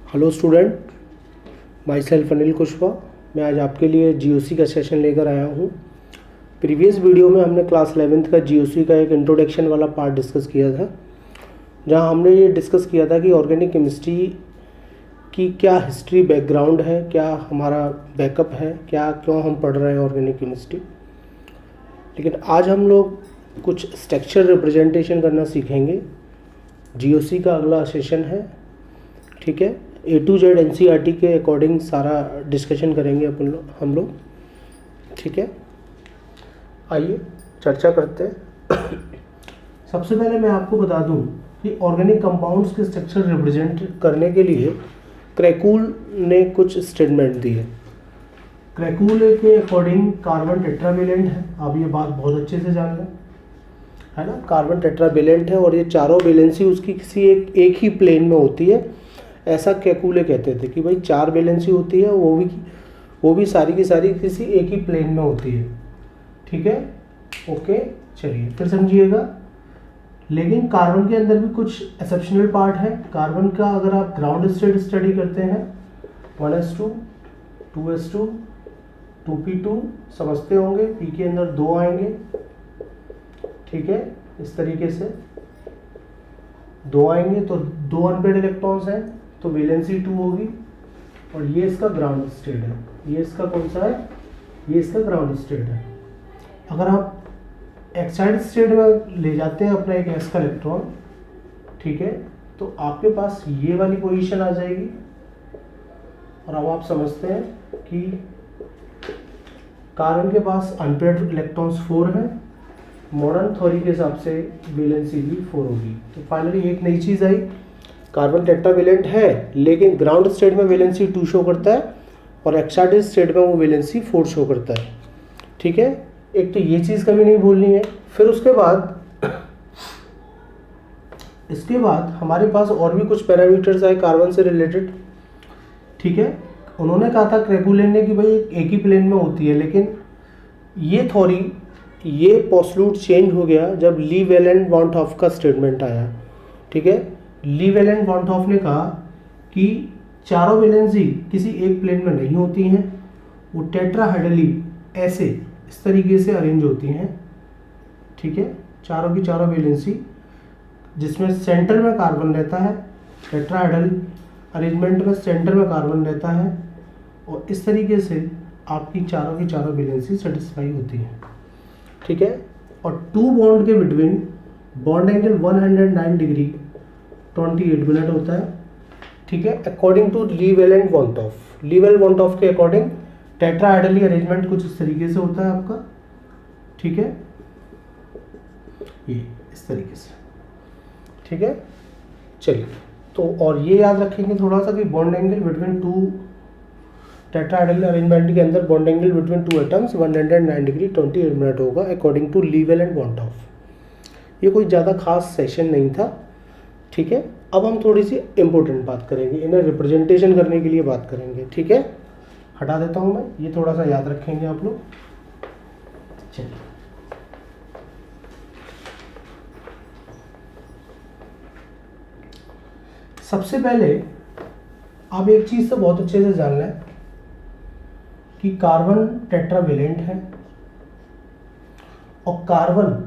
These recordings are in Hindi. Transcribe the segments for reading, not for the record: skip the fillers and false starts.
Hello student, my self Anil Kushwaha. मैं आज आपके लिए जीओसी का सेशन लेकर आया हूँ। प्रीवियस वीडियो में हमने क्लास 11th का जीओसी का एक इंट्रोडक्शन वाला पार्ट डिस्कस किया था, जहाँ हमने ये डिस्कस किया था कि ऑर्गेनिक केमिस्ट्री की क्या हिस्ट्री बैकग्राउंड है, क्या हमारा बैकअप है, क्या क्यों हम पढ़ रहे हैं ऑर्गेनिक केमिस्ट्री। लेकिन आज हम लोग कुछ स्ट्रक्चर रिप्रेजेंटेशन करना सीखेंगे। जीओसी का अगला सेशन है, ठीक है। A to Z NCERT के अकॉर्डिंग सारा डिस्कशन करेंगे हम लोग, ठीक है। आइए चर्चा करते हैं। सबसे पहले मैं आपको बता दूं कि ऑर्गेनिक कंपाउंड्स के स्ट्रक्चर रिप्रेजेंट करने के लिए क्रैकूल ने कुछ स्टेटमेंट दिए। क्रैकूल के अकॉर्डिंग कार्बन टेट्रावेलेंट है, आप ये बात बहुत अच्छे से जान लें, है ना। कार्बन टेट्रावेलेंट है और ये चारों वैलेंसी उसकी किसी एक ही प्लेन में होती है। ऐसा कैकुले कहते थे कि भाई 4 वैलेंसी होती है, वो भी सारी की सारी किसी एक ही प्लेन में होती है, ठीक है। ओके, चलिए फिर समझिएगा। लेकिन कार्बन के अंदर भी कुछ एक्सेप्शनल पार्ट है। कार्बन का अगर आप ग्राउंड स्टेट स्टडी करते हैं 1s2 2s2 2p2 समझते होंगे, p के अंदर 2 आएंगे, ठीक है। इस तरीके से 2 आएंगे तो 2 अनपेयर्ड इलेक्ट्रॉन्स हैं, तो वैलेंसी 2 होगी। और ये इसका ग्राउंड स्टेट है, ये इसका कौन सा है, ये इसका ग्राउंड स्टेट है। अगर आप एक्साइड स्टेट में ले जाते हैं अपना एक s का इलेक्ट्रॉन, ठीक है, तो आपके पास ये वाली पोजीशन आ जाएगी। और अब आप समझते हैं कि कार्बन के पास अनपेयर्ड इलेक्ट्रॉन्स 4 हैं, मॉडर्न थ्योरी के हिसाब से वैलेंसी भी 4 होगी। तो फाइनली एक नई चीज़ आई, कार्बन टेट्रावेलेंट है लेकिन ग्राउंड स्टेट में वैलेंसी 2 शो करता है और एक्साइटेड स्टेट में वो वैलेंसी 4 शो करता है, ठीक है। एक तो ये चीज़ कभी नहीं भूलनी है। फिर इसके बाद हमारे पास और भी कुछ पैरामीटर्स आए कार्बन से रिलेटेड, ठीक है। उन्होंने कहा था क्रैकुले ने कि भाई एक ही प्लेन में होती है, लेकिन ये थ्योरी, ये पोस्टुलेट चेंज हो गया जब ली वैलेंट वॉन्टॉफ का स्टेटमेंट आया, ठीक है। ली वैलेंट वॉन्टॉफ ने कहा कि चारों वैलेंसी किसी एक प्लेन में नहीं होती हैं, वो टेट्राहेड्रली ऐसे इस तरीके से अरेंज होती हैं, ठीक है। चारों की चारों वैलेंसी जिसमें सेंटर में कार्बन रहता है, टेट्राहेड्रल अरेंजमेंट में सेंटर में कार्बन रहता है, और इस तरीके से आपकी चारों की चारों वैलेंसी सेटिस्फाई होती है, ठीक है। और 2 बॉन्ड के between bond angle 109 degree 28 minute होता है, ठीक है, अकॉर्डिंग टू ली वैलेंट वॉन्टॉफ। ली वैलेंट वॉन्टॉफ के अकॉर्डिंग टेट्राहेड्रली अरेंजमेंट कुछ इस तरीके से होता है आपका, ठीक है, ये इस तरीके से, ठीक है। चलिए, तो और ये याद रखेंगे थोड़ा सा कि bond angle between 2 tetrahedral arrangement के अंदर bond angle between 2 atoms 109 degree 28 minute होगा अकॉर्डिंग टू ली वैलेंट वॉन्टॉफ। ये कोई ज़्यादा खास सेशन नहीं था, ठीक है। अब हम थोड़ी सी इम्पोर्टेंट बात करेंगे, इन्हें रिप्रेजेंटेशन करने के लिए बात करेंगे, ठीक है। हटा देता हूँ मैं, ये थोड़ा सा याद रखेंगे आप लोग। चलिए, सबसे पहले आप एक चीज़ तो बहुत अच्छे से जान लें कि कार्बन टेट्रावेलेंट है और कार्बन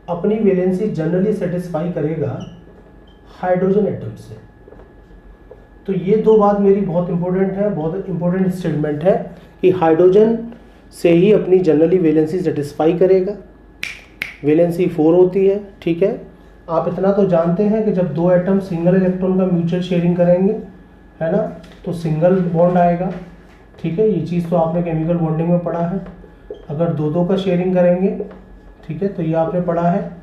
अपनी वैलेंसी जनरली सेटिस्फाई करेगा हाइड्रोजन एटम से। तो ये 2 बात मेरी बहुत इंपॉर्टेंट है, बहुत इंपॉर्टेंट स्टेटमेंट है कि हाइड्रोजन से ही अपनी जनरली वैलेंसी सेटिस्फाई करेगा, वैलेंसी 4 होती है, ठीक है। आप इतना तो जानते हैं कि जब 2 एटम सिंगल इलेक्ट्रॉन का म्यूचुअल शेयरिंग करेंगे, है ना, तो सिंगल बॉन्ड आएगा, ठीक है। ये चीज़ तो आपने केमिकल बॉन्डिंग में पढ़ा है। अगर 2-2 का शेयरिंग करेंगे, ठीक है, तो ये आपने पढ़ा है,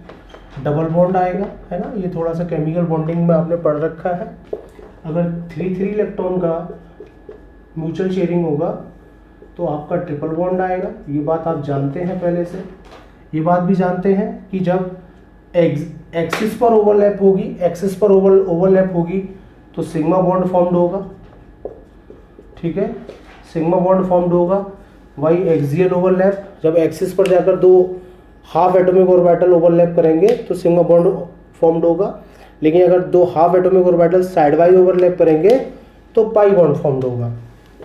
डबल बॉन्ड आएगा, है ना। ये थोड़ा सा केमिकल बॉन्डिंग में आपने पढ़ रखा है। अगर 3-3 इलेक्ट्रॉन का म्यूचुअल शेयरिंग होगा तो आपका ट्रिपल बॉन्ड आएगा। ये बात आप जानते हैं पहले से। ये बात भी जानते हैं कि जब एक्सिस पर ओवरलैप होगी तो सिग्मा बॉन्ड फॉर्म्ड होगा, ठीक है, सिग्मा बॉन्ड फॉर्म्ड होगा। वही एक्सियल ओवरलैप, जब एक्सिस पर जाकर 2 हाफ एटॉमिक ऑर्बिटल ओवरलैप करेंगे तो सिग्मा बॉन्ड फॉर्म्ड होगा। लेकिन अगर 2 half atomic orbital side wise overlap करेंगे तो पाई बॉन्ड फॉर्म्ड होगा।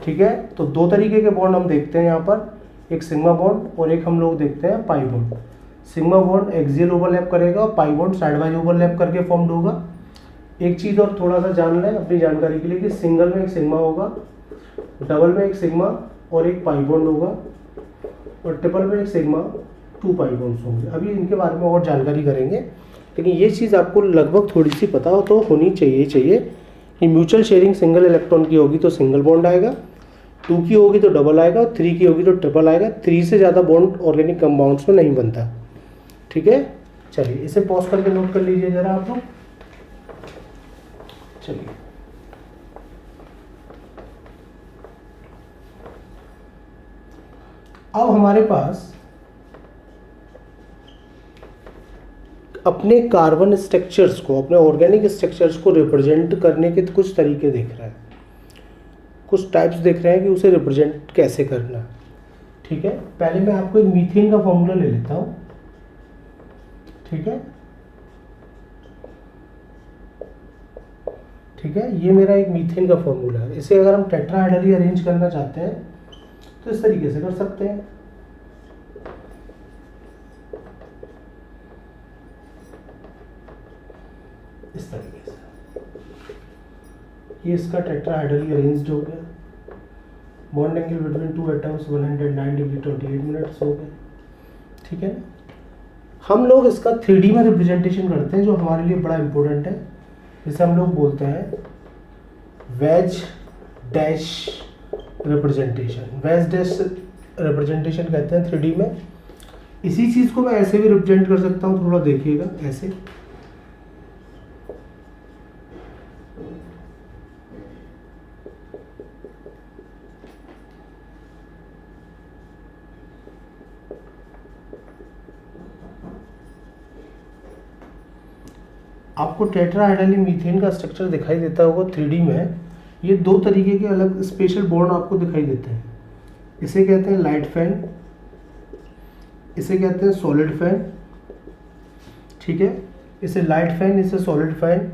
ठीक है, तो दो तरीके के बॉन्ड हम देखते हैं यहाँ पर, एक सिग्मा बॉन्ड और एक हम लोग देखते हैं pi bond. Sigma bond axial overlap करेगा और pi bond side wise overlap करके फॉर्म्ड होगा। एक चीज़ और थोड़ा सा जान लें अपनी जानकारी के लिए कि सिंगल में एक सिग्मा होगा, डबल में एक सिग्मा और एक पाई बॉन्ड होगा, और ट्रिपल में एक सिग्मा 2 पाई बॉन्ड्स होंगे। अभी इनके बारे में और जानकारी करेंगे, लेकिन ये चीज़ आपको लगभग थोड़ी सी पता हो तो होनी चाहिए कि म्यूचुअल शेयरिंग सिंगल इलेक्ट्रॉन की होगी तो सिंगल बॉन्ड आएगा, 2 की होगी तो डबल आएगा, 3 की होगी तो ट्रिपल आएगा। 3 से ज़्यादा बॉन्ड ऑर्गेनिक कंपाउंड्स में नहीं बनता। ठीक है, चलिए इसे पॉज करके नोट कर लीजिए जरा आप लोग। चलिए अब हमारे पास अपने कार्बन स्ट्रक्चर्स को, अपने ऑर्गेनिक स्ट्रक्चर्स को रिप्रेजेंट करने के कुछ तरीके देख रहे हैं, कुछ टाइप्स देख रहे हैं कि उसे रिप्रेजेंट कैसे करना। ठीक है, पहले मैं आपको एक मीथेन का फॉर्मूला ले लेता हूं। ठीक है, ये मेरा एक मीथेन का फॉर्मूला है। इसे अगर हम टेट्राहेड्रली अरेंज करना चाहते हैं तो इस तरीके से कर सकते हैं। इस तरीके से ये इसका टेट्राहेड्रली अरेंज्ड हो गया। Bond angle between 2 atoms 109 degree 28 minutes हो गए। ठीक है, हम लोग इसका 3D में रिप्रेजेंटेशन करते हैं जो हमारे लिए बड़ा इंपॉर्टेंट है, जिसे हम लोग बोलते हैं veg dash representation. Veg dash representation कहते हैं 3D में। इसी चीज़ को मैं ऐसे भी रिप्रेजेंट कर सकता हूँ, थोड़ा देखिएगा ऐसे। आपको टेट्राहेड्रली मीथेन का स्ट्रक्चर दिखाई देता होगा 3D में। ये 2 तरीके के अलग स्पेशल बॉन्ड आपको दिखाई देते हैं। इसे कहते हैं लाइट फैन, इसे कहते हैं सॉलिड फैन। ठीक है, इसे लाइट फैन, इसे सॉलिड फैन।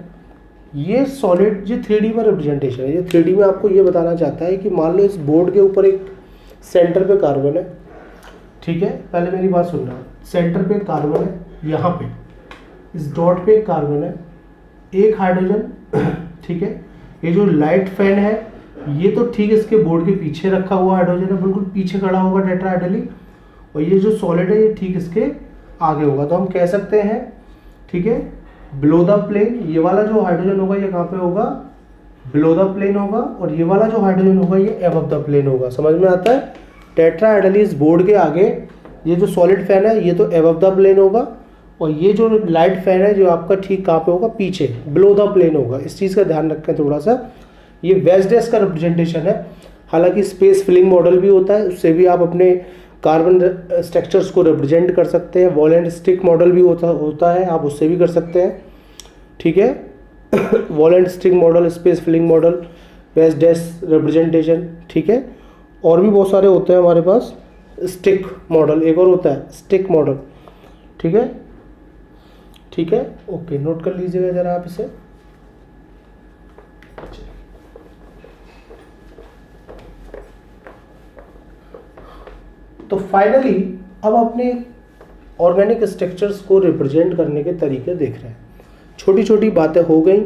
ये सॉलिड, ये 3D में रिप्रेजेंटेशन है। ये 3D में आपको ये बताना चाहता है कि मान लो इस बोर्ड के ऊपर एक सेंटर पे कार्बन है। ठीक है, पहले मेरी बात सुनना। सेंटर पे कार्बन है, यहाँ पे इस डॉट पे एक कार्बन है, एक हाइड्रोजन। ठीक है, ये जो लाइट फैन है ये तो ठीक इसके बोर्ड के पीछे रखा हुआ हाइड्रोजन है, बिल्कुल पीछे खड़ा होगा टेट्राहेड्रली, और ये जो सॉलिड है ये ठीक इसके आगे होगा। तो हम कह सकते हैं, ठीक है, बिलो द प्लेन, ये वाला जो हाइड्रोजन होगा ये कहाँ पे होगा, बिलो द प्लेन होगा, और ये वाला जो हाइड्रोजन होगा ये अबव द प्लेन होगा। समझ में आता है? टेट्राहेड्रली इस बोर्ड के आगे ये जो सॉलिड फैन है ये तो अबव द प्लेन होगा, और ये जो लाइट फैन है जो आपका ठीक कहाँ पे होगा, पीछे बिलो द प्लेन होगा। इस चीज़ का ध्यान रखें थोड़ा सा। ये वेज डैश का रिप्रेजेंटेशन है। हालांकि स्पेस फिलिंग मॉडल भी होता है, उससे भी आप अपने कार्बन स्ट्रक्चर्स को रिप्रेजेंट कर सकते हैं। वॉल एंड स्टिक मॉडल भी होता है, आप उससे भी कर सकते हैं। ठीक है, ball and stick model, space filling model, wedge dash representation. ठीक है, और भी बहुत सारे होते हैं हमारे पास। स्टिक मॉडल एक और होता है, स्टिक मॉडल। ठीक है, ठीक है, ओके, नोट कर लीजिएगा जरा आप इसे। तो फाइनली अब अपने ऑर्गेनिक स्ट्रक्चर्स को रिप्रेजेंट करने के तरीके देख रहे हैं। छोटी छोटी बातें हो गई।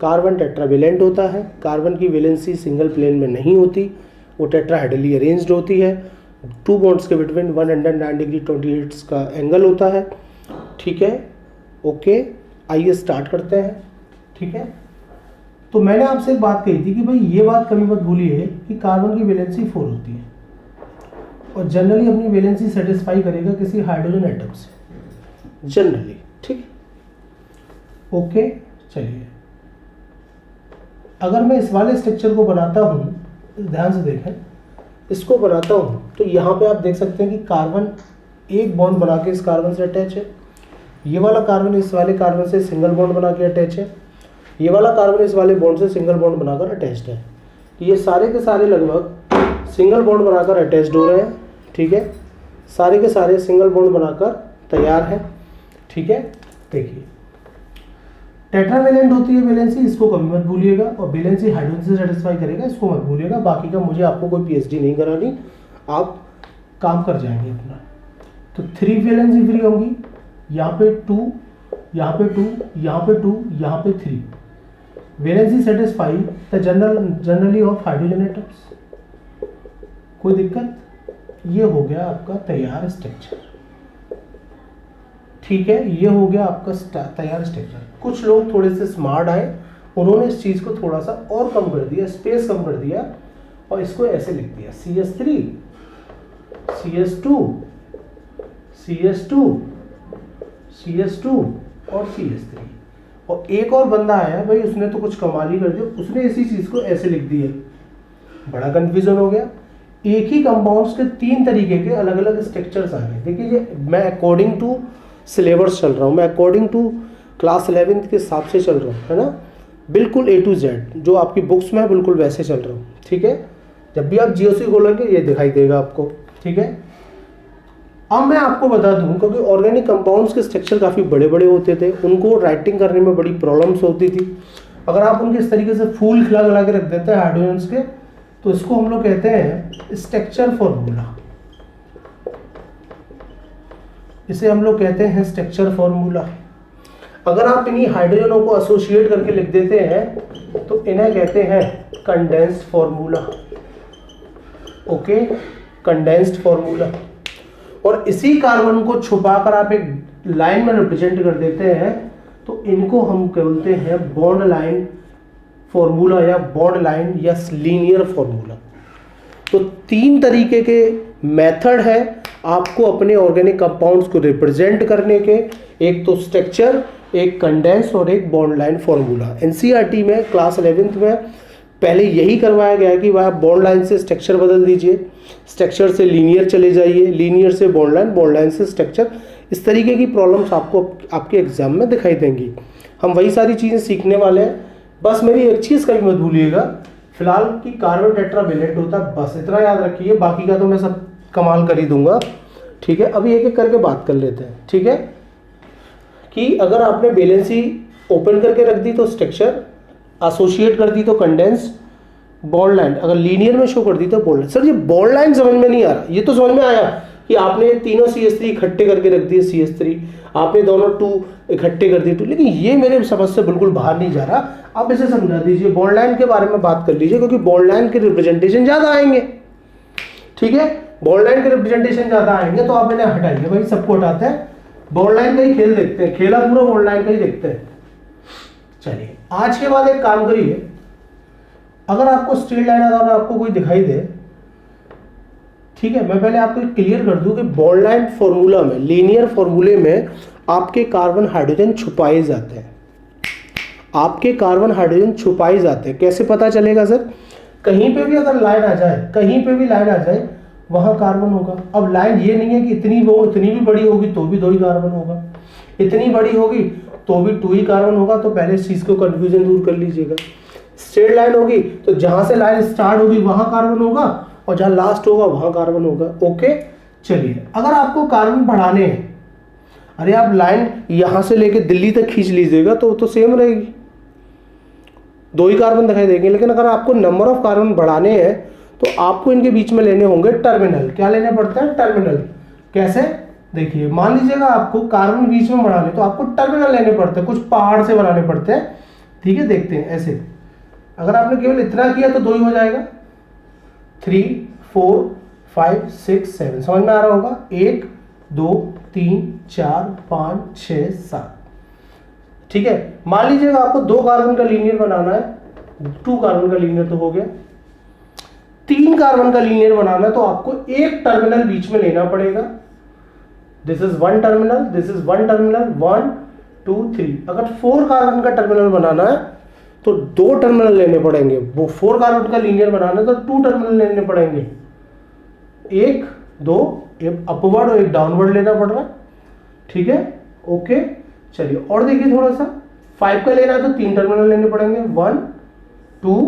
कार्बन टेट्रावेलेंट होता है, कार्बन की वैलेंसी सिंगल प्लेन में नहीं होती, वो टेट्राहेड्रली अरेंज्ड होती है। 2 बॉन्ड्स के बिटवीन 109 डिग्री 28 का एंगल होता है। ठीक है, ओके, आइए स्टार्ट करते हैं। ठीक है, तो मैंने आपसे एक बात कही थी कि भाई ये बात कभी मत भूलिए कि कार्बन की वैलेंसी 4 होती है और जनरली अपनी वैलेंसी सेटिस्फाई करेगा किसी हाइड्रोजन एटम से, जनरली। ठीक, ओके, चलिए अगर मैं इस वाले स्ट्रक्चर को बनाता हूँ, ध्यान से देखें, इसको बनाता हूँ तो यहाँ पे आप देख सकते हैं कि कार्बन एक बॉन्ड बना के इस कार्बन से अटैच है, ये वाला कार्बन इस वाले कार्बन से सिंगल बॉन्ड बना के अटैच है, ये वाला कार्बन इस वाले बॉन्ड से सिंगल बॉन्ड बनाकर अटैच्ड है। ये सारे के सारे लगभग सिंगल बॉन्ड बनाकर अटैच्ड हो रहे हैं। ठीक है, सारे के सारे सिंगल बॉन्ड बनाकर तैयार है। ठीक है, देखिए टेट्रावेलेंट होती है वैलेंसी, इसको कभी मत भूलिएगा, और वैलेंसी हाइड्रोजन से सेटिस्फाई करेगा, इसको मत भूलिएगा। बाकी का मुझे आपको कोई पीएचडी नहीं करानी, आप काम कर जाएंगे अपना। तो 3 वैलेंसी फ्री होंगी, यहाँ पे 2, यहाँ पे 2, यहाँ पे 2, यहाँ पे 3। Valency satisfy the generally of hydrogen atoms. कोई दिक्कत? ये हो गया आपका तैयार स्ट्रक्चर, ठीक है, ये हो गया आपका तैयार स्ट्रक्चर। कुछ लोग थोड़े से स्मार्ट आए, उन्होंने इस चीज को थोड़ा सा और कम कर दिया, स्पेस कम कर दिया, और इसको ऐसे लिख दिया CS3, CS2, CS2, CS2 और CS3। और एक और बंदा आया भाई, उसने तो कुछ कमाल ही कर दिया, उसने इसी चीज को ऐसे लिख दिया। बड़ा कंफ्यूजन हो गया। एक ही कंपाउंड्स के 3 तरीके के अलग अलग स्ट्रक्चर्स आ गए। देखिए मैं अकॉर्डिंग टू सिलेबस चल रहा हूँ, मैं अकॉर्डिंग टू क्लास 11th के हिसाब से चल रहा हूँ, है ना, बिल्कुल A to Z जो आपकी बुक्स में है बिल्कुल वैसे चल रहा हूँ, ठीक है। जब भी आप GOC खोलेंगे ये दिखाई देगा आपको, ठीक है। अब मैं आपको बता दूं, क्योंकि ऑर्गेनिक कंपाउंड्स के स्ट्रक्चर काफ़ी बड़े बड़े होते थे, उनको राइटिंग करने में बड़ी प्रॉब्लम्स होती थी। अगर आप उनके इस तरीके से फूल खिला खिला के रख देते हैं हाइड्रोजन्स के, तो इसको हम लोग कहते हैं स्ट्रक्चर फॉर्मूला। इसे हम लोग कहते हैं स्ट्रक्चर फॉर्मूला। अगर आप इन्हीं हाइड्रोजनों को एसोसिएट करके लिख देते हैं तो इन्हें कहते हैं condensed formula. Okay, condensed formula. और इसी कार्बन को छुपाकर आप एक लाइन में रिप्रेजेंट कर देते हैं तो इनको हम बोलते हैं बॉन्ड लाइन फॉर्मूला, या बॉन्ड लाइन, या लीनियर फॉर्मूला। तो 3 तरीके के मेथड है आपको अपने ऑर्गेनिक कंपाउंड्स को रिप्रेजेंट करने के, एक तो स्ट्रक्चर, एक कंडेंस और एक बॉन्ड लाइन फॉर्मूला। एनसीईआरटी में क्लास 11th में पहले यही करवाया गया है कि वह बॉन्ड लाइन से स्ट्रक्चर बदल दीजिए, स्ट्रक्चर से लीनियर चले जाइए, लीनियर से बॉन्ड लाइन, बॉन्ड लाइन से स्ट्रक्चर। इस तरीके की प्रॉब्लम्स आपको आपके एग्जाम में दिखाई देंगी। हम वही सारी चीज़ें सीखने वाले हैं। बस मेरी एक चीज़ कभी मत भूलिएगा, फिलहाल कि कार्बन टेट्रावेलेंट होता है, बस इतना याद रखिए, बाकी का तो मैं सब कमाल कर ही दूंगा, ठीक है। अभी एक एक करके बात कर लेते हैं, ठीक है। कि अगर आपने वैलेंसी ओपन करके रख दी तो स्ट्रक्चर, एसोसिएट कर दी तो कंडेंस, बॉन्ड लाइन अगर लीनियर में शो कर दी तो बॉन्ड लाइन। सर ये बॉन्ड लाइन समझ में नहीं आ रहा, ये तो समझ में आया कि आपने तीनों CS3 इकट्ठे करके रख दिए CS3, आपने दोनों 2 इकट्ठे कर दिए 2, लेकिन ये मेरे समझ से बिल्कुल बाहर नहीं जा रहा। आप इसे समझा दीजिए, बॉन्ड लाइन के बारे में बात कर लीजिए, क्योंकि बॉन्ड लाइन के रिप्रेजेंटेशन ज्यादा आएंगे, ठीक है। बॉन्ड लाइन के रिप्रेजेंटेशन ज्यादा आएंगे तो आप इन्हें हटाइए, भाई सबको हटाते हैं, बॉन्ड लाइन का ही खेल देखते हैं, खेला पूरा बॉन्ड लाइन का ही देखते हैं। चलिए आज के बाद एक काम करिए, अगर आपको स्ट्रेट लाइन अगर आपको कोई दिखाई दे, ठीक है, मैं पहले आपको क्लियर कर दूं कि बॉन्ड लाइन फॉर्मूला में, लीनियर फॉर्मूले में आपके कार्बन हाइड्रोजन छुपाए जाते हैं, आपके कार्बन हाइड्रोजन छुपाए जाते हैं। कैसे पता चलेगा सर? कहीं पे भी अगर लाइन आ जाए, कहीं पे भी लाइन आ जाए, वहां कार्बन होगा। अब लाइन ये नहीं है कि इतनी भी बड़ी होगी तो भी 2 ही कार्बन होगा, इतनी बड़ी होगी तो भी 2 ही कार्बन होगा। तो पहले इस चीज को कंफ्यूजन दूर कर लीजिएगा। स्ट्रेट लाइन होगी तो जहां से लाइन स्टार्ट होगी वहां कार्बन होगा, और जहां लास्ट होगा वहां कार्बन होगा। ओके, चलिए अगर आपको कार्बन बढ़ाने हैं, अरे आप लाइन यहां से लेके दिल्ली तक खींच लीजिएगा तो सेम रहेगी, 2 ही कार्बन दिखाई देंगे। लेकिन अगर आपको नंबर ऑफ कार्बन बढ़ाने हैं तो आपको इनके बीच में लेने होंगे टर्मिनल। क्या लेने पड़ते हैं? टर्मिनल। कैसे? देखिए, मान लीजिएगा आपको कार्बन बीच में बढ़ाने तो आपको टर्मिनल लेने पड़ते हैं, कुछ पहाड़ से बनाने पड़ते हैं, ठीक है। देखते हैं ऐसे, अगर आपने केवल इतना किया तो 2 ही हो जाएगा, 3 4 5 6 7, समझ में आ रहा होगा। 1 2 3 4 5 6 7, ठीक है। मान लीजिएगा आपको 2 कार्बन का लीनियर बनाना है, 2 कार्बन का लीनियर तो हो गया, 3 कार्बन का लीनियर बनाना है तो आपको एक टर्मिनल बीच में लेना पड़ेगा। This is 1 terminal, this is 1 terminal, 1 2 3। अगर 4 कार्बन का टर्मिनल बनाना है तो 2 टर्मिनल लेने पड़ेंगे। वो 4 कार्बन का लीनियर बनाना है तो 2 टर्मिनल लेने पड़ेंगे, 1 2, एक अपवर्ड और एक डाउनवर्ड लेना पड़ रहा है, ठीक है। ओके, चलिए और देखिए थोड़ा सा, 5 का लेना है तो 3 टर्मिनल लेने पड़ेंगे, 1 2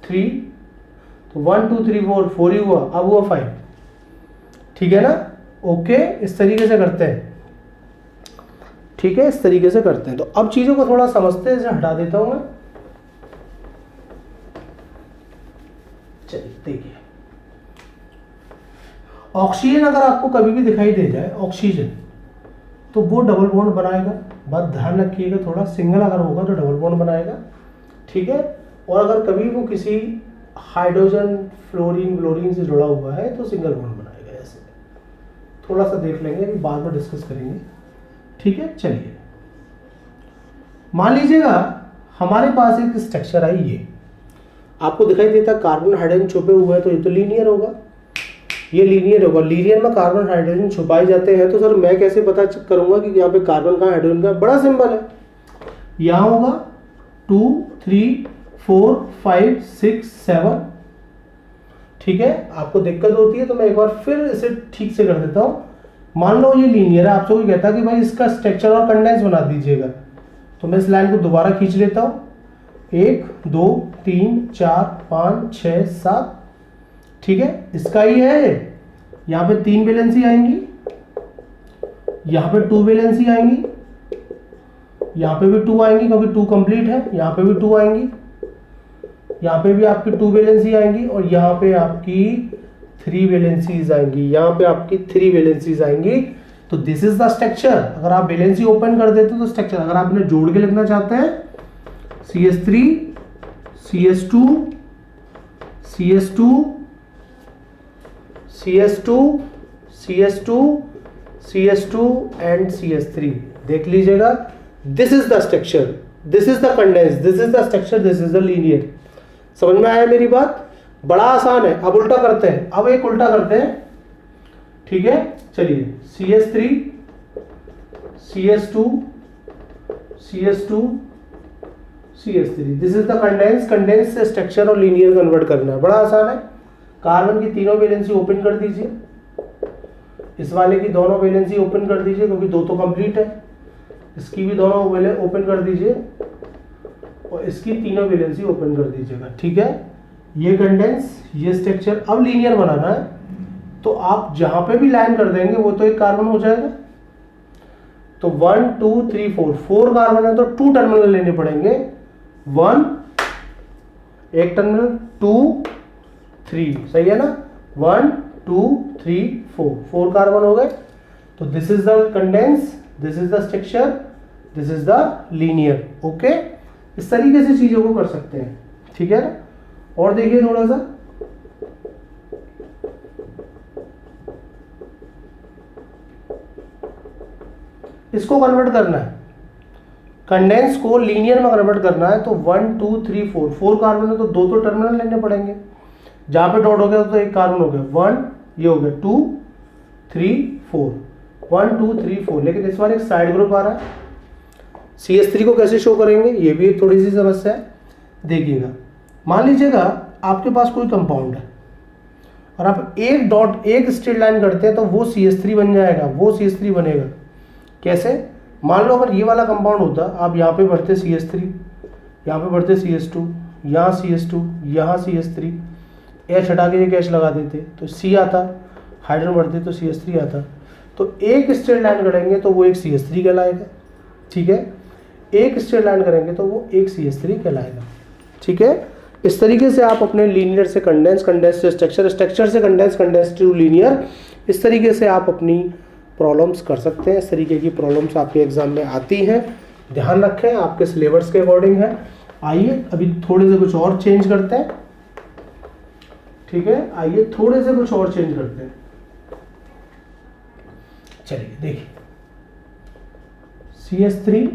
3, तो 1 2 3 4 ही हुआ, अब हुआ 5, ठीक है ना। ओके, इस तरीके से करते हैं, ठीक है, इस तरीके से करते हैं। तो अब चीज़ों को थोड़ा समझते हैं, इसे हटा देता हूँ मैं। चलिए देखिए, ऑक्सीजन अगर आपको कभी भी दिखाई दे जाए ऑक्सीजन, तो वो डबल बॉन्ड बनाएगा। बात ध्यान रखिएगा थोड़ा, सिंगल अगर होगा तो डबल बॉन्ड बनाएगा, ठीक है। और अगर कभी वो किसी हाइड्रोजन फ्लोरीन ब्लोरीन से जुड़ा हुआ है तो सिंगल बॉन्ड बनाएगा। ऐसे थोड़ा सा देख लेंगे, अभी बाद में डिस्कस करेंगे, ठीक है। चलिए मान लीजिएगा हमारे पास एक स्ट्रक्चर आई, ये आपको दिखाई देता कार्बन हाइड्रोजन छुपे हुए हैं, तो ये तो लीनियर होगा, ये लीनियर होगा। लीनियर में कार्बन हाइड्रोजन छुपाए जाते हैं, तो सर मैं कैसे पता करूंगा कि यहाँ पे कार्बन का हाइड्रोजन का? बड़ा सिंपल है, यहाँ होगा 2 3 4 5 6 7, ठीक है। आपको दिक्कत होती है तो मैं एक बार फिर इसे ठीक से कर देता हूँ। मान लो ये लीनियर है, आपसे कोई कहता है कि भाई इसका स्ट्रक्चर और कंडेंस बना दीजिएगा, तो मैं इस लाइन को दोबारा खींच लेता हूँ। 1 2 3 4 5 6 7, ठीक है। इसका ही है, यहाँ पे 3 वैलेंसी आएंगी, यहाँ पे 2 वैलेंसी आएंगी, यहाँ पे भी 2 आएंगी क्योंकि 2 कंप्लीट है, यहाँ पे भी 2 आएंगी, यहाँ पे भी आपकी 2 वैलेंसी आएंगी, और यहाँ पे आपकी 3 वैलेंसीज आएंगी, यहाँ पे आपकी 3 वैलेंसीज आएंगी। तो दिस इज द स्ट्रक्चर। अगर आप वैलेंसी ओपन कर देते तो स्ट्रक्चर, अगर आप इन्हें जोड़ के लिखना चाहते हैं CH3 CH2 CH2 CH2 CH2 CH2 and CH3, देख लीजिएगा। This is the structure, this is the condense, this is the structure, this is the linear. समझ में आया मेरी बात? बड़ा आसान है। अब उल्टा करते हैं, अब एक उल्टा करते हैं, ठीक है। चलिए CH3 CH2 CH2 CH3, this is the condense. Condense से स्ट्रक्चर और लीनियर कन्वर्ट करना है, बड़ा आसान है। कार्बन की तीनों वैलेंसी ओपन कर दीजिए, इस वाले की दोनों वैलेंसी ओपन कर दीजिए क्योंकि 2 तो कंप्लीट है, इसकी भी दोनों ओपन कर दीजिए, और इसकी तीनों वैलेंसी ओपन कर दीजिएगा, ठीक है। ये कंडेंस, ये स्ट्रक्चर। अब लीनियर बनाना है, तो आप जहां पे भी लाइन कर देंगे वो तो एक कार्बन हो जाएगा। तो 1 2 3 4 कार्बन है, तो 2 टर्मिनल लेने पड़ेंगे। 1 एक टर्मिनल, 2 3, सही है ना। 1 2 3 4 कार्बन हो गए। तो this is the condense, this is the structure, this is the linear. Okay, इस तरीके से चीजों को कर सकते हैं, ठीक है ना। और देखिए थोड़ा सा, इसको कन्वर्ट करना है, कंडेंस को लीनियर में कन्वर्ट करना है। तो 1 2 3 4 कार्बन है, तो 2 तो टर्मिनल लेने पड़ेंगे। जहां पे डॉट हो गया तो एक कार्बन हो गया, 1 ये हो गया, 2 3 4 1 2 3 4। लेकिन इस बार एक साइड ग्रुप आ रहा है। CH3 को कैसे शो करेंगे, ये भी एक थोड़ी सी समस्या है। देखिएगा, मान लीजिएगा आपके पास कोई कंपाउंड है और आप एक डॉट एक स्ट्रेट लाइन करते हैं, तो वो CH3 बन जाएगा, वो CH3 बनेगा। कैसे? मान लो अगर ये वाला कंपाउंड होता, आप यहाँ पे भरते CH3, यहाँ पे भरते CH2, यहाँ CH2, यहाँ CH3, H हटा के एक H लगा देते तो C आता, हाइड्रोजन भरते तो CH3 आता। तो एक स्ट्रेट लाइन करेंगे तो वो एक CH3 कहलाएगा, ठीक है। एक स्ट्रेट लाइन करेंगे तो वो एक CH3 कहलाएगा, ठीक है। इस तरीके से आप अपने लीनियर से कंडेंस, कंडेंस से स्ट्रक्चर, स्ट्रक्चर से कंडेंस, कंडेंस टू लीनियर, इस तरीके से आप अपनी प्रॉब्लम्स कर सकते हैं। इस तरीके की प्रॉब्लम्स आपके एग्जाम में आती हैं, ध्यान रखें, आपके सिलेबस के अकॉर्डिंग है। आइए अभी थोड़े से कुछ और चेंज करते हैं, ठीक है। आइए थोड़े से कुछ और चेंज करते हैं। चलिए देखिए, CH3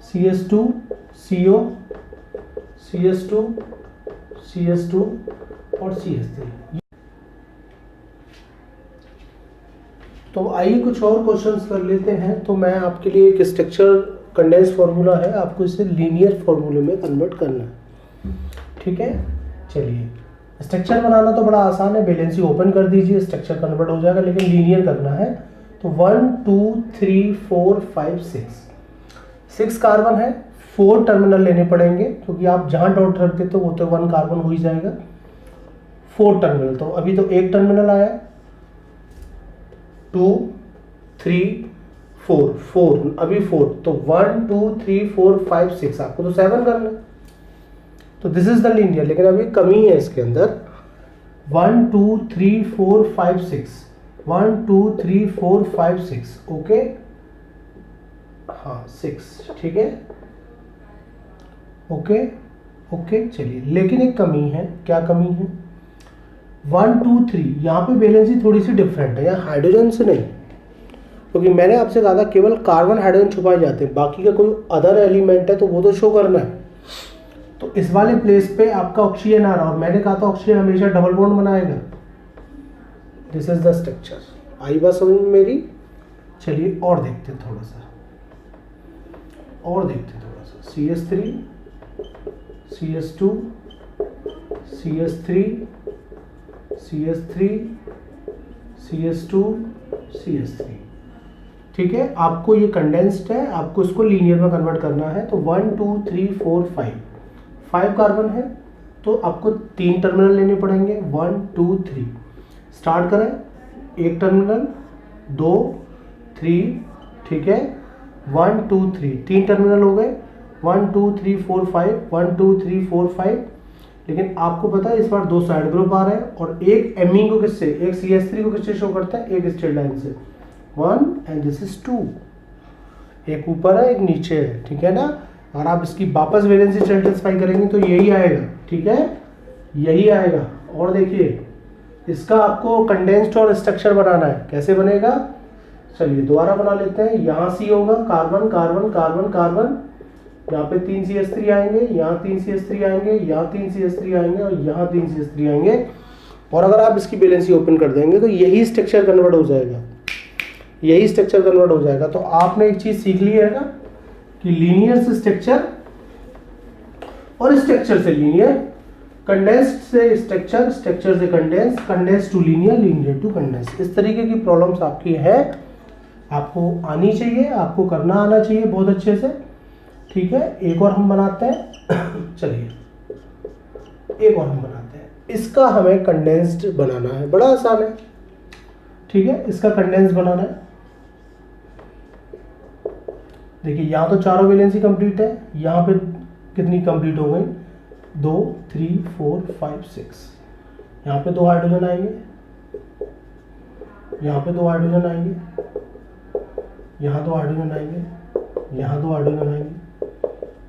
CH2 CO CH2 CH2 और CH3। तो आइए कुछ और क्वेश्चंस कर लेते हैं। तो मैं आपके लिए एक स्ट्रक्चर कंडेंस फार्मूला है, आपको इसे लीनियर फार्मूले में कन्वर्ट करना है, ठीक है। चलिए, स्ट्रक्चर बनाना तो बड़ा आसान है, वैलेंसी ओपन कर दीजिए, स्ट्रक्चर कन्वर्ट हो जाएगा। लेकिन लीनियर करना है तो 1 2 3 4 5 6 कार्बन है, 4 टर्मिनल लेने पड़ेंगे क्योंकि आप जहां डॉट रखते तो वो तो 1 कार्बन हो ही जाएगा। 4 टर्मिनल, तो अभी तो एक टर्मिनल आया, 2 3 4 अभी 4, तो 1 2 3 4 5 6, आपको तो 7 करना है, तो दिस इज द लीनियर। लेकिन अभी कमी है इसके अंदर, 1 2 3 4 5 6, 1 2 3 4 5 6, ओके, हाँ 6, ठीक है, ओके ओके। चलिए, लेकिन एक कमी है, क्या कमी है, 1 2 3, यहाँ पे वैलेंसी थोड़ी सी डिफरेंट है, यहाँ हाइड्रोजन से नहीं, क्योंकि मैंने आपसे कहा था केवल कार्बन हाइड्रोजन छुपाए जाते हैं, बाकी का कोई अदर एलिमेंट है तो वो तो शो करना है। तो इस वाले प्लेस पे आपका ऑक्सीजन आ रहा है, और मैंने कहा था ऑक्सीजन हमेशा डबल बॉन्ड बनाएगा। दिस इज द स्ट्रक्चर, आई बात समझ में मेरी। चलिए और देखते हैं थोड़ा सा, और देखते हैं थोड़ा सा, CH3 CH2 CH3 CH3 CH2 CH3, ठीक है। आपको ये कंडेंस्ड है, आपको इसको लीनियर में कन्वर्ट करना है, तो 1 2 3 4 5 कार्बन है, तो आपको 3 टर्मिनल लेने पड़ेंगे, 1 2 3। स्टार्ट करें, 1 टर्मिनल, 2 3, ठीक है, 1 2 3, 3 टर्मिनल हो गए, 1 2 3 4 5, 1 2 3 4 5। लेकिन आपको पता है इस बार 2 साइड ग्रुप आ रहे हैं, और एक एमीन को किससे, एक CH3 को किससे शो करता है, एक स्ट्रेट लाइन से, 1 एंड दिस इज 2, एक ऊपर है एक नीचे है, ठीक है ना। और आप इसकी वापस वैलेंसी सेटिस्फाई करेंगे तो यही आएगा, ठीक है, यही आएगा। और देखिए इसका आपको कंडेंस्ड और स्ट्रक्चर बनाना है, कैसे बनेगा, चलिए दोबारा बना लेते हैं। यहाँ C होगा, कार्बन कार्बन कार्बन कार्बन, यहाँ पे 3 CH3 आएंगे, यहाँ 3 CH3 आएंगे, यहाँ 3 CH3 आएंगे, और यहाँ 3 CH3 आएंगे। और अगर आप इसकी वैलेंसी ओपन कर देंगे तो यही स्ट्रक्चर कन्वर्ट हो जाएगा, यही स्ट्रक्चर कन्वर्ट हो जाएगा। तो आपने एक चीज सीख ली है ना कि लीनियर से स्ट्रक्चर और स्ट्रक्चर से लीनियर, कंडेंस्ड से स्ट्रक्चर, स्ट्रक्चर से condense, condense to linear, linear to condense. इस तरीके की प्रॉब्लम्स आपकी है, आपको आनी चाहिए, आपको करना आना चाहिए बहुत अच्छे से, ठीक है। एक और हम बनाते हैं, चलिए एक और हम बनाते हैं, इसका हमें कंडेंस्ड बनाना है, बड़ा आसान है, ठीक है। इसका कंडेंस बनाना है, देखिए यहाँ तो चारों वैलेंसी कंप्लीट है, यहाँ पे कितनी कंप्लीट हो गई, 2 3 4 5 6, यहाँ पे 2 हाइड्रोजन आएंगे, यहाँ पे 2 हाइड्रोजन आएंगे, यहाँ 2 हाइड्रोजन आएंगे, यहाँ 2 हाइड्रोजन आएंगे,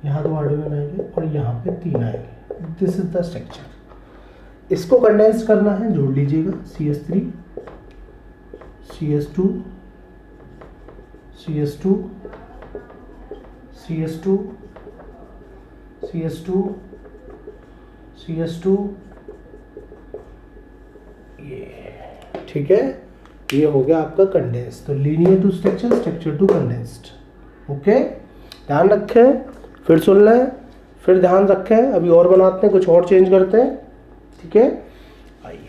यहाँ 2 हाइड्रोजन आएंगे, और यहाँ पे 3 आएंगे। This is the structure. इसको कंडेंस करना है, जोड़ लीजिएगा, CH3 CH2 CH2 CH2 CH2 CH2, ये ठीक है, ये हो गया आपका कंडेंस। तो linear to structure, structure to condensed, okay. ध्यान रखें, फिर सुन लें, फिर ध्यान रखें। अभी और बनाते हैं, कुछ और चेंज करते हैं, ठीक है। आइए,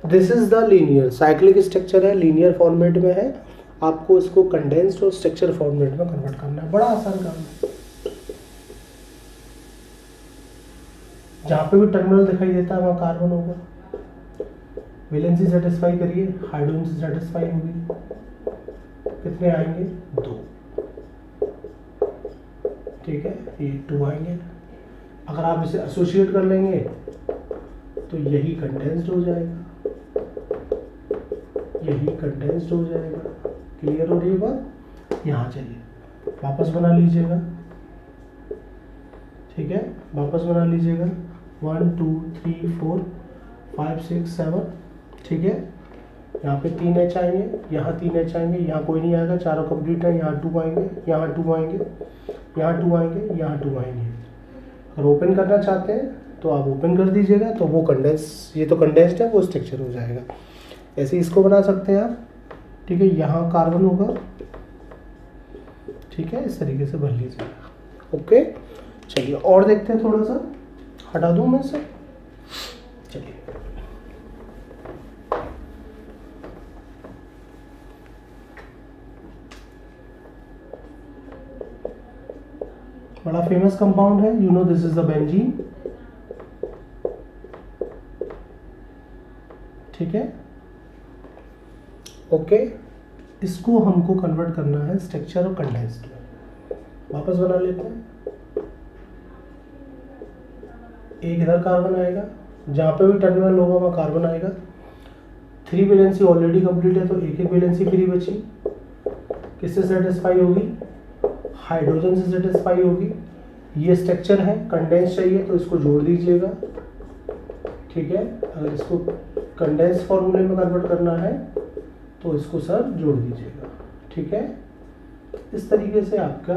this is the linear cyclic structure है, लीनियर फॉर्मेट में है। आपको इसको कंडेंस्ड और स्ट्रक्चर फॉर्मेट में कन्वर्ट करना है, बड़ा आसान काम है। जहाँ पे भी टर्मिनल दिखाई देता है वहाँ कार्बन होगा, वैलेंसी सेटिस्फाई करिए, हाइड्रोजन से सेटिस्फाई होगी, कितने आएंगे, 2, ठीक है, ये 2 आएंगे। अगर आप इसे एसोसिएट कर लेंगे तो यही कंडेंस्ड हो जाएगा, यही कंडेंस्ड हो जाएगा। क्लियर हो रही है बात। यहाँ चलिए वापस बना लीजिएगा, ठीक है, वापस बना लीजिएगा, 1 2 3 4 5 6 7, ठीक है। यहाँ पे 3 H आएंगे, यहाँ 3 H आएंगे, यहाँ कोई नहीं आएगा, चारों कंप्लीट है। यहाँ 2 आएंगे, यहाँ 2 आएंगे, यहाँ 2 आएंगे, यहाँ 2 आएंगे। अगर ओपन करना चाहते हैं तो आप ओपन कर दीजिएगा, तो वो कंडेंस, ये तो कंडेंस्ड है, वो स्ट्रक्चर हो जाएगा। ऐसे इसको बना सकते हैं आप, ठीक है। यहाँ कार्बन होगा, ठीक है, इस तरीके से भर लीजिएगा, ओके, चलिए और देखते हैं, थोड़ा सा हटा दूं मैं इसे। चलिए बड़ा फेमस कंपाउंड है, you know this is the benzene. ठीक है, ओके, इसको हमको कन्वर्ट करना है स्ट्रक्चर और कंडेंस्ड में। वापस बना लेते हैं। एक इधर कार्बन आएगा, जहाँ पे भी टर्मिनल होगा वहाँ कार्बन आएगा। 3 वैलेंसी ऑलरेडी कंप्लीट है, तो एक वैलेंसी फ्री बची। किससे सेटिस्फाई होगी? हाइड्रोजन से सेटिस्फाई होगी। ये स्ट्रक्चर है, कंडेंस चाहिए तो इसको जोड़ दीजिएगा। ठीक है, अगर इसको कंडेंस फॉर्मूले में कन्वर्ट करना है तो इसको सर जोड़ दीजिएगा। ठीक है, इस तरीके से आपका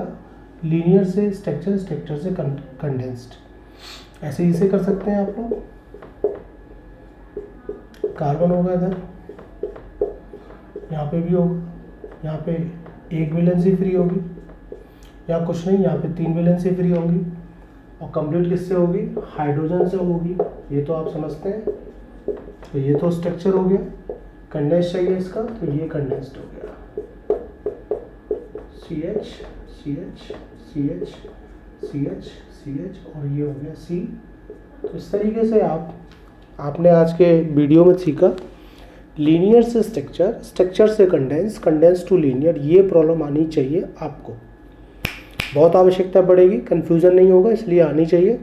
लीनियर से स्ट्रक्चर, स्ट्रक्चर से कंडेंस्ड, ऐसे ही से कर सकते हैं आप लोग। कार्बन होगा इधर, यहाँ पे भी होगा, यहाँ पे एक वैलेंसी फ्री होगी, या कुछ नहीं, यहाँ पे 3 वैलेंसी फ्री होंगी। और कंप्लीट किससे होगी? हाइड्रोजन से होगी। ये तो आप समझते हैं। तो ये तो स्ट्रक्चर हो गया। कंडेंस चाहिए इसका, तो ये कंडेंस्ड हो गया। CH CH CH CH CH और ये हो गया C। तो इस तरीके से आपने आज के वीडियो में सीखा लीनियर से स्ट्रक्चर, स्ट्रक्चर से कंडेंस, कंडेंस टू लीनियर। ये प्रॉब्लम आनी चाहिए आपको, बहुत आवश्यकता पड़ेगी, कंफ्यूजन नहीं होगा, इसलिए आनी चाहिए।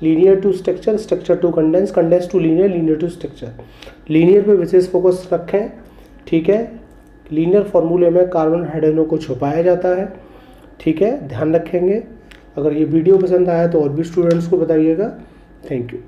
Linear to structure, structure to condense, condense to linear, linear to structure. Linear पे विशेष फोकस रखें। ठीक है, लीनियर फॉर्मूले में कार्बन हाइड्रोजन को छुपाया जाता है। ठीक है, ध्यान रखेंगे। अगर ये वीडियो पसंद आया तो और भी स्टूडेंट्स को बताइएगा। Thank you.